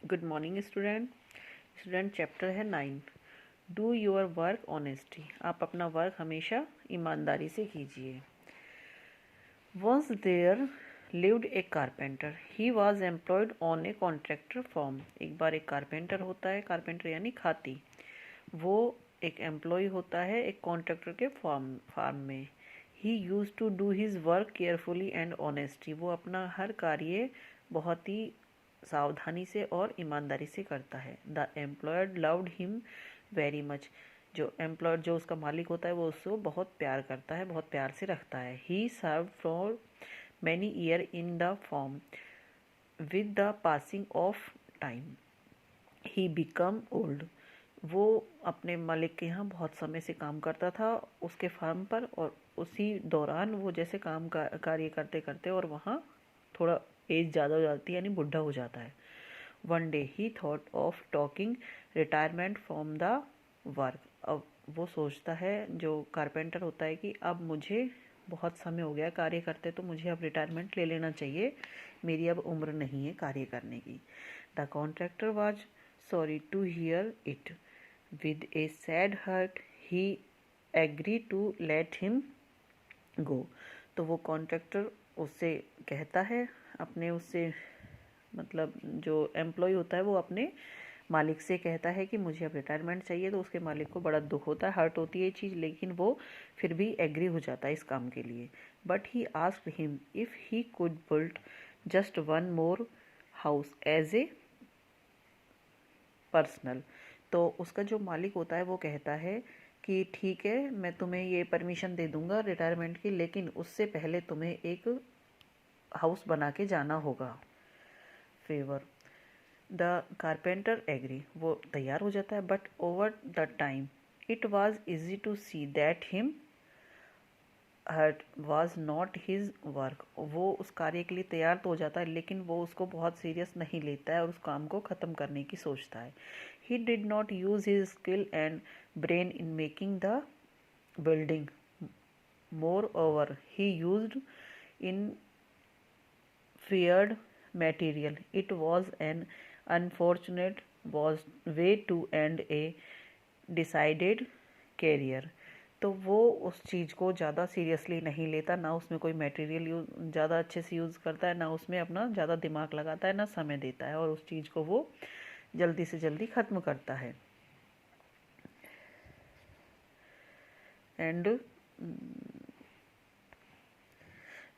Good morning student chapter है 9। Do your work honesty. आप अपना वर्क हमेशा ईमानदारी से कीजिए। Once there lived a carpenter. He was employed on a contractor firm. एक बार एक कारपेंटर होता है, कारपेंटर यानी खाती। वो एक एम्प्लॉय होता है एक कॉन्ट्रैक्टर के फार्म में। He used to do his work carefully and honesty. वो अपना हर कार्य बहुत ही सावधानी से और ईमानदारी से करता है। The employed loved him very much. जो उसका मालिक होता है वो उसको बहुत प्यार करता है, बहुत प्यार से रखता है। He serve for many year in the firm. With the passing of time he become old. वो अपने मालिक के यहाँ बहुत समय से काम करता था उसके फार्म पर, और उसी दौरान वो जैसे कार्य करते करते और वहाँ थोड़ा एज ज़्यादा हो जाती है, यानी बुढ़ा हो जाता है। One day he thought of talking retirement from the work. अब वो सोचता है, जो कारपेंटर होता है, कि अब मुझे बहुत समय हो गया कार्य करते, तो मुझे अब रिटायरमेंट ले लेना चाहिए, मेरी अब उम्र नहीं है कार्य करने की। The contractor was sorry to hear it. With a sad heart he agree to let him go. तो वो कॉन्ट्रैक्टर उससे कहता है, अपने उससे मतलब जो एम्प्लॉय होता है वो अपने मालिक से कहता है कि मुझे अब रिटायरमेंट चाहिए। तो उसके मालिक को बड़ा दुख होता है, हर्ट होती है ये चीज़, लेकिन वो फिर भी एग्री हो जाता है इस काम के लिए। But he asked him if he could build just one more house as a personal. तो उसका जो मालिक होता है वो कहता है कि ठीक है, मैं तुम्हें ये परमिशन दे दूंगा रिटायरमेंट की, लेकिन उससे पहले तुम्हें एक हाउस बना के जाना होगा। Favour the carpenter agree. वो तैयार हो जाता है। But over the time it was easy to see that him heart was not his work. वो उस कार्य के लिए तैयार तो हो जाता है, लेकिन वो उसको बहुत सीरियस नहीं लेता है और उस काम को ख़त्म करने की सोचता है। He did not use his skill and brain in making the building. More over he used in feared material. It was an unfortunate way to end a decided career. तो वो उस चीज़ को ज़्यादा सीरियसली नहीं लेता, ना उसमें कोई मटेरियल ज़्यादा अच्छे से यूज़ करता है, ना उसमें अपना ज़्यादा दिमाग लगाता है, ना समय देता है, और उस चीज़ को वो जल्दी से जल्दी ख़त्म करता है। And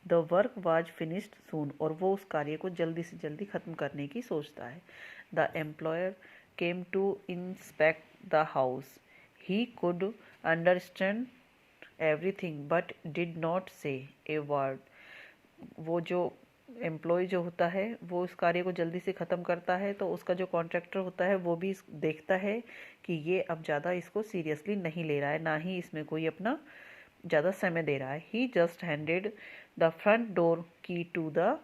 the work was finished soon. और वो उस कार्य को जल्दी से जल्दी ख़त्म करने की सोचता है। The employer came to inspect the house. He could understand everything but did not say a word. वो जो एम्प्लॉय जो होता है वो उस कार्य को जल्दी से ख़त्म करता है, तो उसका जो कॉन्ट्रैक्टर होता है वो भी देखता है कि ये अब ज़्यादा इसको सीरियसली नहीं ले रहा है, ना ही इसमें कोई अपना ज़्यादा समय दे रहा है। He just handed the front door key to the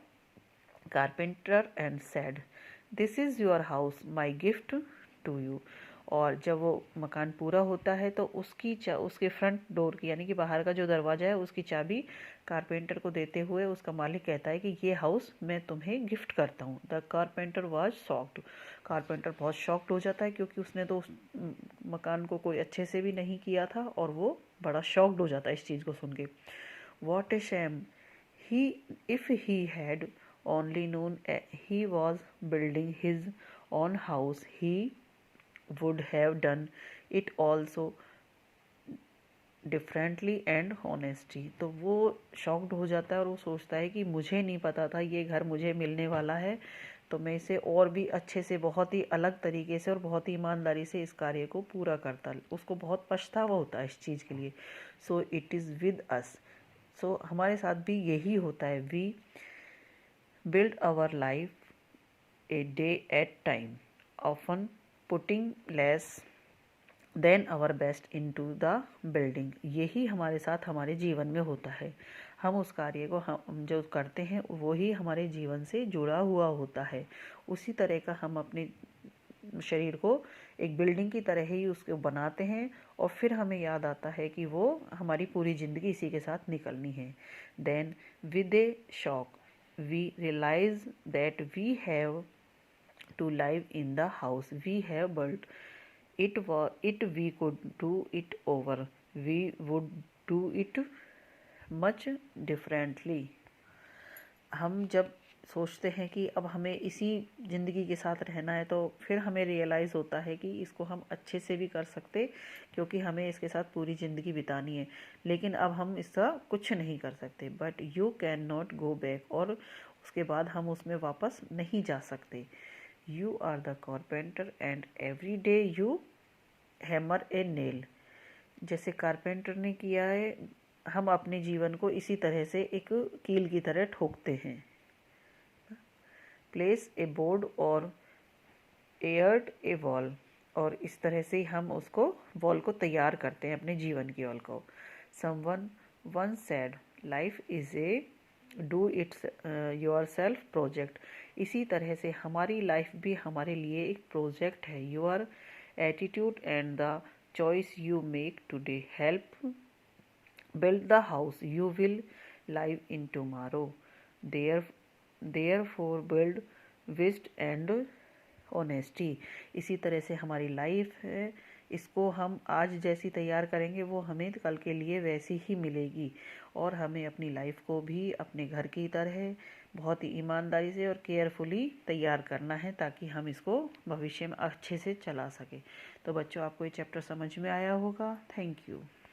carpenter and said this is your house my gift to you. और जब वो मकान पूरा होता है तो उसके फ्रंट डोर की, यानी कि बाहर का जो दरवाज़ा है, उसकी चाबी कारपेंटर को देते हुए उसका मालिक कहता है कि ये हाउस मैं तुम्हें गिफ्ट करता हूँ। The carpenter was shocked. Carpenter बहुत शॉक्ड हो जाता है, क्योंकि उसने तो उस मकान को कोई अच्छे से भी नहीं किया था, और वो बड़ा शॉक्ड हो जाता है इस चीज़ को सुन के। What A sham he if he had only known he was building his own house he would have done it also differently and honesty। तो वो शॉक्ड हो जाता है और वो सोचता है कि मुझे नहीं पता था ये घर मुझे मिलने वाला है, तो मैं इसे और भी अच्छे से, बहुत ही अलग तरीके से और बहुत ही ईमानदारी से इस कार्य को पूरा करता। उसको बहुत पछतावा होता है इस चीज़ के लिए। So it is with us. So हमारे साथ भी यही होता है। We build our life a day at time, often putting less than our best into the building. यही हमारे साथ हमारे जीवन में होता है। हम उस कार्य को हम जो करते हैं वो ही हमारे जीवन से जुड़ा हुआ होता है। उसी तरह का हम अपने शरीर को एक बिल्डिंग की तरह ही उसको बनाते हैं, और फिर हमें याद आता है कि वो हमारी पूरी ज़िंदगी इसी के साथ निकलनी है। Then with a shock we realize that we have to live in the house we have built. It we could do it over. We would do it much differently. हम जब सोचते हैं कि अब हमें इसी ज़िंदगी के साथ रहना है तो फिर हमें रियलाइज़ होता है कि इसको हम अच्छे से भी कर सकते, क्योंकि हमें इसके साथ पूरी ज़िंदगी बितानी है, लेकिन अब हम इसका कुछ नहीं कर सकते. But you can not go back, और उसके बाद हम उसमें वापस नहीं जा सकते. You are the carpenter and every day you hammer a nail. जैसे कारपेंटर ने किया है, हम अपने जीवन को इसी तरह से एक कील की तरह ठोकते हैं. प्लेस ए बोर्ड और एयर्ड ए वॉल, और इस तरह से हम उसको वॉल को तैयार करते हैं, अपने जीवन की वॉल को. Someone one said life is a do it's your self project. इसी तरह से हमारी लाइफ भी हमारे लिए एक प्रोजेक्ट है. Your attitude and the choice you make today help build the house you will live in tomorrow. Therefore build wisdom and honesty. इसी तरह से हमारी लाइफ है, इसको हम आज जैसी तैयार करेंगे वो हमें कल के लिए वैसी ही मिलेगी. और हमें अपनी लाइफ को भी अपने घर की तरह बहुत ही ईमानदारी से और केयरफुली तैयार करना है, ताकि हम इसको भविष्य में अच्छे से चला सकें. तो बच्चों, आपको ये चैप्टर समझ में आया होगा. Thank you.